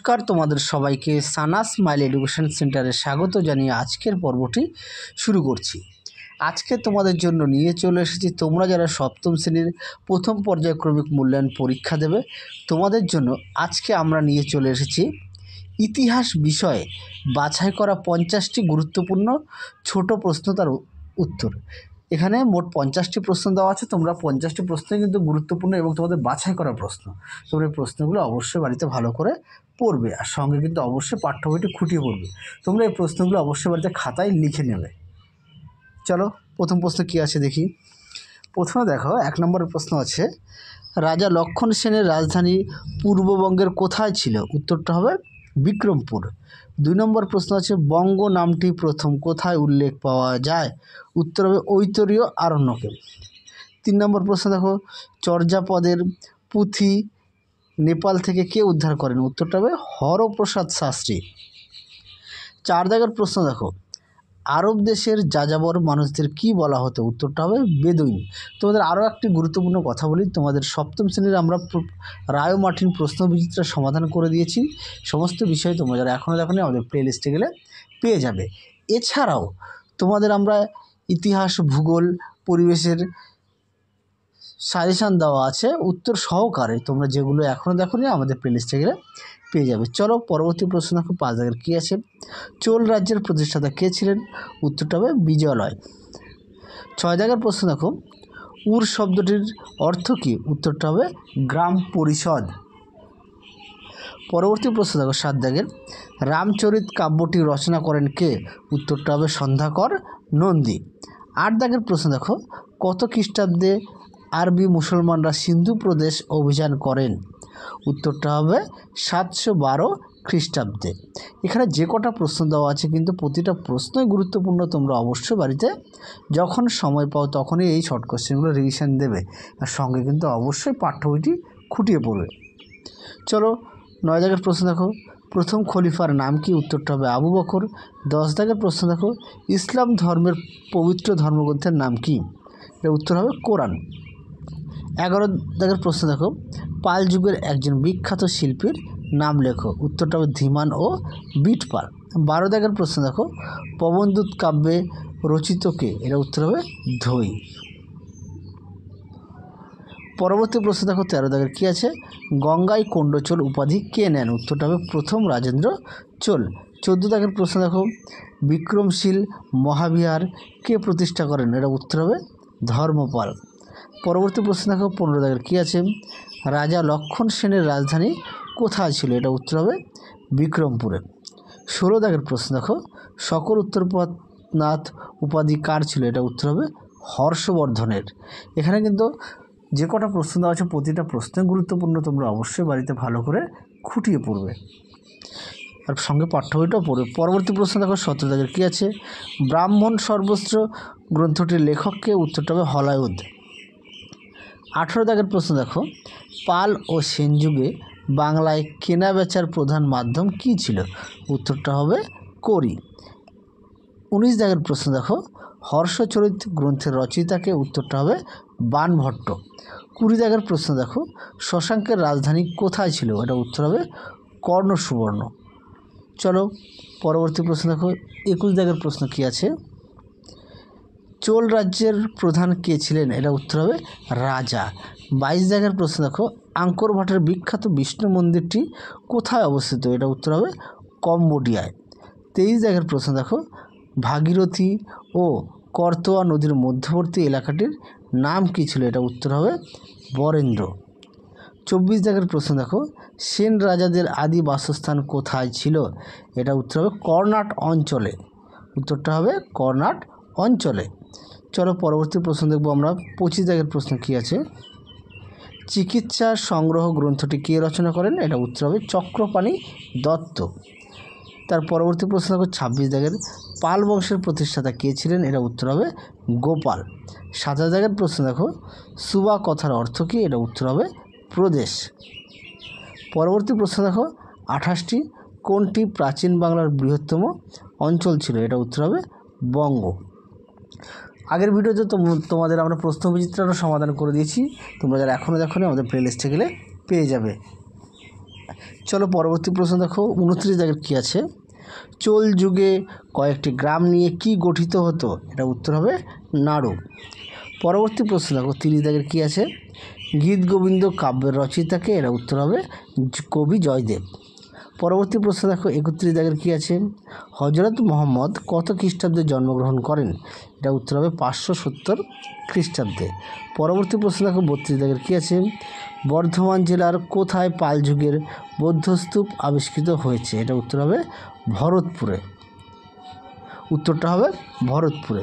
নমস্কার তোমাদের সবাইকে সানা স্মাইল এডুকেশন সেন্টারে স্বাগত জানিয়ে আজকের পর্বটি শুরু করছি। আজকে তোমাদের জন্য নিয়ে চলে এসেছি তোমরা যারা সপ্তম শ্রেণীর প্রথম পর্যায়ক্রমিক মূল্যায়ন পরীক্ষা দেবে তোমাদের জন্য আজকে আমরা নিয়ে চলে এসেছি ইতিহাস বিষয়ে বাছাই করা 50টি গুরুত্বপূর্ণ ছোট প্রশ্ন তার উত্তর। এখানে মোট 50টি প্রশ্ন দেওয়া আছে। তোমরা 50টি প্রশ্নই কিন্তু গুরুত্বপূর্ণ এবং তোমাদের বাছাই করা প্রশ্ন। তোমরা এই প্রশ্নগুলো অবশ্যই বাড়িতে ভালো করে পড়বে আর সঙ্গে কিন্তু অবশ্যই পাঠ্য বইটি খুঁটিয়ে পড়বে। তোমরা এই প্রশ্নগুলো অবশ্যই বাড়িতে খাতায় লিখে নেবে। চলো প্রথম প্রশ্ন কী আছে দেখি। প্রথমে দেখো 1 নম্বরের প্রশ্ন আছে, রাজা লক্ষণ সেনের রাজধানী পূর্ববঙ্গের কোথায় ছিল? উত্তরটা হবে বিক্রমপুর। 2 নম্বর প্রশ্ন আছে, বঙ্গ নামটি প্রথম কোথায় উল্লেখ পাওয়া যায়? উত্তর হবে ঐতরীয় আরণ্যকে। 3 নম্বর প্রশ্ন দেখো, চর্যাপদের পুঁথি নেপাল থেকে কে উদ্ধার করেন? উত্তরটা হবে হরপ্রসাদ শাস্ত্রী। 4 দাগের প্রশ্ন দেখো, আরব দেশের যাযাবর মানুষদের কি বলা হতো? উত্তরটা হবে বেদুইন। তোমাদের আরও একটি গুরুত্বপূর্ণ কথা বলি, তোমাদের সপ্তম শ্রেণীর আমরা রায় মার্টিন প্রশ্নবিচিত্রা সমাধান করে দিয়েছি। সমস্ত বিষয় তোমরা যারা এখনও দেখোনি আমাদের প্লে লিস্টে গেলে পেয়ে যাবে। এছাড়াও তোমাদের আমরা ইতিহাস, ভূগোল, পরিবেশের সাজেশান দেওয়া আছে উত্তর সহকারে। তোমরা যেগুলো এখনও দেখোনি আমাদের প্লে লিস্টে গেলে পেয়ে যাবে। চলো পরবর্তী প্রশ্ন দেখো। 5 দাগের কী আছে, চোল রাজ্যের প্রতিষ্ঠাতা কে ছিলেন? উত্তরটা হবে বিজয়ালয়। 6 দাগের প্রশ্ন দেখো, উর শব্দটির অর্থ কী? উত্তরটা হবে গ্রাম পরিষদ। পরবর্তী প্রশ্ন দেখো 7 দাগের, রামচরিত কাব্যটি রচনা করেন কে? উত্তরটা হবে সন্ধ্যাকর নন্দী। 8 দাগের প্রশ্ন দেখো, কত খ্রিস্টাব্দে আরবি মুসলমানরা সিন্ধু প্রদেশ অভিযান করেন? উত্তরটা হবে 712 খ্রিস্টাব্দে। এখানে যে কটা প্রশ্ন দেওয়া আছে কিন্তু প্রতিটা প্রশ্নই গুরুত্বপূর্ণ। তোমরা অবশ্যই বাড়িতে যখন সময় পাও তখনই এই শর্ট কোশ্চেনগুলো রিভিশন দেবে আর সঙ্গে কিন্তু অবশ্যই পাঠ্য বইটি খুঁটিয়ে পড়বে। চলো 9 দাগের প্রশ্ন দেখো, প্রথম খলিফার নাম কি? উত্তরটা হবে আবু বকর। 10 দাগের প্রশ্ন দেখো, ইসলাম ধর্মের পবিত্র ধর্মগ্রন্থের নাম কি? এর উত্তর হবে কোরআন। 11 দাগের প্রশ্ন দেখো, পাল যুগের একজন বিখ্যাত শিল্পীর নাম লেখো। উত্তরটা হবে ধীমান ও বিটপাল। 12 দাগের প্রশ্ন দেখো, পবনদূত কাব্যে রচিত কে? এর উত্তর হবে ধৈ। পরবর্তী প্রশ্ন দেখো 13 দাগের কী আছে, গঙ্গাই কোন্ড চোল উপাধি কে নেন? উত্তরটা হবে প্রথম রাজেন্দ্র চোল। 14 দাগের প্রশ্ন দেখো, বিক্রমশীল মহাবিহার কে প্রতিষ্ঠা করেন? এটা উত্তর হবে ধর্মপাল। পরবর্তী প্রশ্ন দেখো 15 দাগের কী আছে, রাজা লক্ষণ সেনের রাজধানী কোথায় ছিল? এটা উত্তর হবে বিক্রমপুরে। 16 দাগের প্রশ্ন দেখো, শকর উত্তরনাথ উপাধি কার ছিল? এটা উত্তর হবে হর্ষবর্ধনের। এখানে কিন্তু যে কটা প্রশ্ন দেওয়া আছে প্রতিটা প্রশ্নই গুরুত্বপূর্ণ। তোমরা অবশ্যই বাড়িতে ভালো করে খুঁটিয়ে পড়বে আর সঙ্গে পাঠ্য বইটাও পড়বে। পরবর্তী প্রশ্ন দেখো 17 দাগের কী আছে, ব্রাহ্মণ সর্বস্ব গ্রন্থটির লেখককে? উত্তরটা হবে হলায়ুদ। 18 দাগের প্রশ্ন দেখো, পাল ও সেন যুগে বাংলায় কেনা বেচার প্রধান মাধ্যম কী ছিল? উত্তরটা হবে কড়ি। 19 দাগের প্রশ্ন দেখো, হর্ষচরিত গ্রন্থের রচয়িতাকে? উত্তরটা হবে বাণভট্ট। 20 দাগের প্রশ্ন দেখো, শশাঙ্কের রাজধানী কোথায় ছিল? এটা উত্তর হবে কর্ণসুবর্ণ। চলো পরবর্তী প্রশ্ন দেখো 21 দাগের প্রশ্ন কী আছে, চোল রাজ্যের প্রধান কে ছিলেন? এটা উত্তর হবে রাজা। 22 দাগের প্রশ্ন দেখো, আঙ্কর ভাটের বিখ্যাত বিষ্ণু মন্দিরটি কোথায় অবস্থিত? এটা উত্তর হবে কম্বোডিয়ায়। 23 দাগের প্রশ্ন দেখো, ভাগীরথী ও করতোয়া নদীর মধ্যবর্তী এলাকাটির নাম কী ছিল? এটা উত্তর হবে বরেন্দ্র। 24 দাগের প্রশ্ন দেখো, সেন রাজাদের আদি বাসস্থান কোথায় ছিল? এটা উত্তর হবে কর্ণাট অঞ্চলে। উত্তরটা হবে কর্ণাট অঞ্চলে। চলো পরবর্তী প্রশ্ন দেখবো আমরা। 25 দাগের প্রশ্ন কী আছে, চিকিৎসা সংগ্রহ গ্রন্থটি কে রচনা করেন? এটা উত্তর হবে চক্রপাণি দত্ত। তার পরবর্তী প্রশ্ন দেখো 26 দাগের, পাল বংশের প্রতিষ্ঠাতা কে ছিলেন? এটা উত্তর হবে গোপাল। 27 দাগের প্রশ্ন দেখো, সুবা কথার অর্থ কী? এটা উত্তর হবে প্রদেশ। পরবর্তী প্রশ্ন দেখো 28টি, কোনটি প্রাচীন বাংলার বৃহত্তম অঞ্চল ছিল? এটা উত্তর হবে বঙ্গ। আগের ভিডিওতে তোমাদের আমরা প্রশ্নবিচিত্রারও সমাধান করে দিয়েছি। তোমরা যারা এখনও দেখোনি আমাদের প্লে লিস্টে গেলে পেয়ে যাবে। চলো পরবর্তী প্রশ্ন দেখো 29 দাগের কী আছে, চোল যুগে কয়েকটি গ্রাম নিয়ে কি গঠিত হতো, এটা উত্তর হবে নাড়ু। পরবর্তী প্রশ্ন দেখো 30 দাগের কী আছে, গীত গোবিন্দ কাব্যের রচয়িতাকে, এটা উত্তর হবে কবি জয়দেব। পরবর্তী প্রশ্ন দেখো 31 দাগের কী আছে, হজরত মোহাম্মদ কত খ্রিস্টাব্দে জন্মগ্রহণ করেন, এটা উত্তর হবে 570 খ্রিস্টাব্দে। পরবর্তী প্রশ্ন দেখো 32 দাগের কী আছে, বর্ধমান জেলার কোথায় পাল যুগের বৌদ্ধস্তূপ আবিষ্কৃত হয়েছে, এটা উত্তর হবে ভরতপুরে, উত্তরটা হবে ভরতপুরে।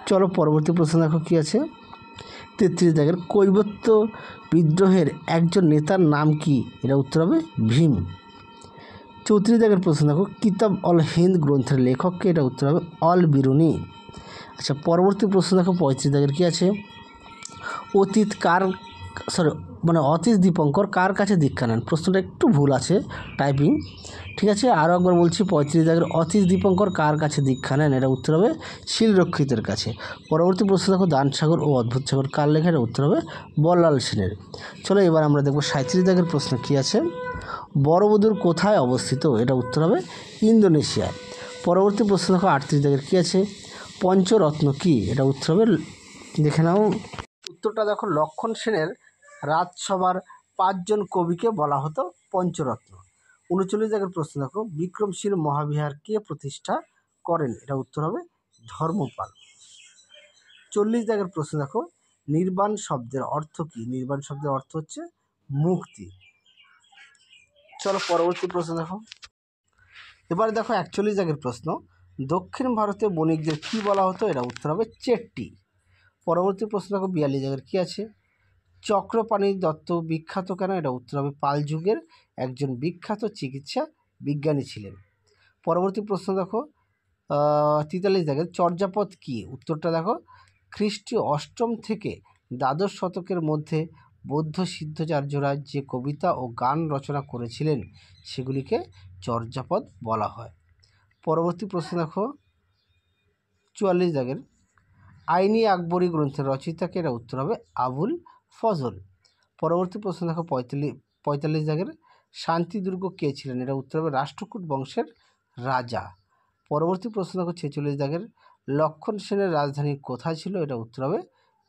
চলো পরবর্তী প্রশ্ন দেখো কী আছে, 33 দাগের কৈবত্য বিদ্রোহের একজন নেতার নাম কি, এটা উত্তর হবে ভীম। 34 দাগের প্রশ্ন দেখো, কিতাব অল হিন্দ গ্রন্থের লেখককে, এটা উত্তর হবে অল বিরুনি। আচ্ছা পরবর্তী প্রশ্ন দেখো 35 দাগের কী আছে, অতীশ দীপঙ্কর কার কাছে দীক্ষা নেন, প্রশ্নটা একটু ভুল আছে টাইপিং, ঠিক আছে আরও একবার বলছি, 35 দাগের অতীশ দীপঙ্কর কার কাছে দীক্ষা নেন, এটা উত্তর হবে শিলরক্ষিতের কাছে। পরবর্তী প্রশ্ন দেখো, দানসাগর ও অদ্ভুত সাগর কার লেখা, এটা উত্তর হবে বল্লাল সেনের। চলো এবার আমরা দেখব 37 দাগের প্রশ্ন কী আছে, বড়বুদুর কোথায় অবস্থিত, এটা উত্তর হবে ইন্দোনেশিয়ায়। পরবর্তী প্রশ্ন দেখো 38 দাগের কী আছে, পঞ্চরত্ন কি, এটা উত্তর হবে, দেখে নাও উত্তরটা দেখো, লক্ষণ সেনের রাজসভার 5 জন কবিকে বলা হতো পঞ্চরত্ন। 39 দাগের প্রশ্ন দেখো, বিক্রমশীল মহাবিহার কে প্রতিষ্ঠা করেন, এটা উত্তর হবে ধর্মপাল। 40 দাগের প্রশ্ন দেখো, নির্বাণ শব্দের অর্থ কী, নির্বাণ শব্দের অর্থ হচ্ছে মুক্তি। চলো পরবর্তী প্রশ্ন দেখো, এবারে দেখো 41 দাগের প্রশ্ন, দক্ষিণ ভারতে বণিকদের কী বলা হতো, এটা উত্তর হবে চেট্টি। পরবর্তী প্রশ্ন দেখো 42 দাগের কী আছে, চক্রপাণি দত্ত বিখ্যাত কেন, এটা উত্তর হবে পাল যুগের একজন বিখ্যাত চিকিৎসা বিজ্ঞানী ছিলেন। পরবর্তী প্রশ্ন দেখো 43 দাগের, চর্যাপদ কি, উত্তরটা দেখো, খ্রিস্টীয় 8ম থেকে দ্বাদশ শতকের মধ্যে বৌদ্ধ সিদ্ধাচার্যরা যে কবিতা ও গান রচনা করেছিলেন সেগুলিকে চর্যাপদ বলা হয়। পরবর্তী প্রশ্ন দেখো 44 দাগের, আইনি আকবরী গ্রন্থের রচয়িতাকে, এটা উত্তর হবে আবুল ফজল। পরবর্তী প্রশ্ন দেখো 45 দাগের, শান্তিদুর্গ কে ছিলেন, এটা উত্তর হবে রাষ্ট্রকূট বংশের রাজা। পরবর্তী প্রশ্ন দেখো 46 দাগের, লক্ষণ সেনের রাজধানী কোথায় ছিল, এটা উত্তর হবে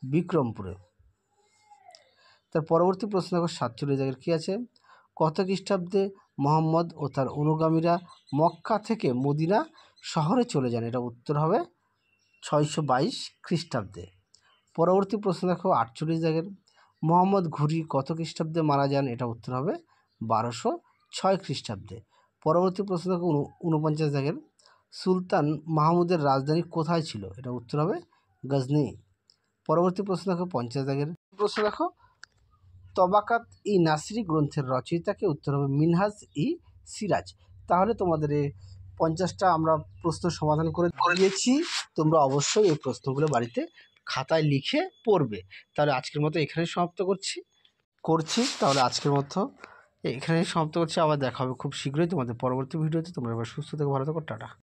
বিক্রমপুরে। তার পরবর্তী প্রশ্ন দেখো 47 দাগের কী আছে, কত খ্রিস্টাব্দে মোহাম্মদ ও তার অনুগামীরা মক্কা থেকে মদিনা শহরে চলে যান, এটা উত্তর হবে 622 খ্রিস্টাব্দে। পরবর্তী প্রশ্ন দেখো 48 দাগের, মোহাম্মদ ঘুরি কত খ্রিস্টাব্দে মারা যান, এটা উত্তর হবে 1206 খ্রিস্টাব্দে। পরবর্তী প্রশ্ন দেখো 49 দাগের, সুলতান মাহমুদের রাজধানী কোথায় ছিল, এটা উত্তর হবে গজনি। পরবর্তী প্রশ্ন দেখো 50 দাগের প্রশ্ন দেখো, তবাকাত ই নাসরি গ্রন্থের রচয়িতাকে, উত্তর হবে মিনহাজ ই সিরাজ। তাহলে তোমাদের এই 50টা আমরা প্রশ্ন সমাধান করে দিয়েছি, তোমরা অবশ্যই এই প্রশ্নগুলো বাড়িতে খাতায় লিখে পড়বে। তাহলে আজকের মতো এখানেই সমাপ্ত করছি তাহলে আজকের মতো এখানেই সমাপ্ত করছি, আবার দেখা হবে খুব শীঘ্রই তোমাদের পরবর্তী ভিডিওতে। তোমরা এবার সুস্থ থেকে ভালো থাকো, টাটা।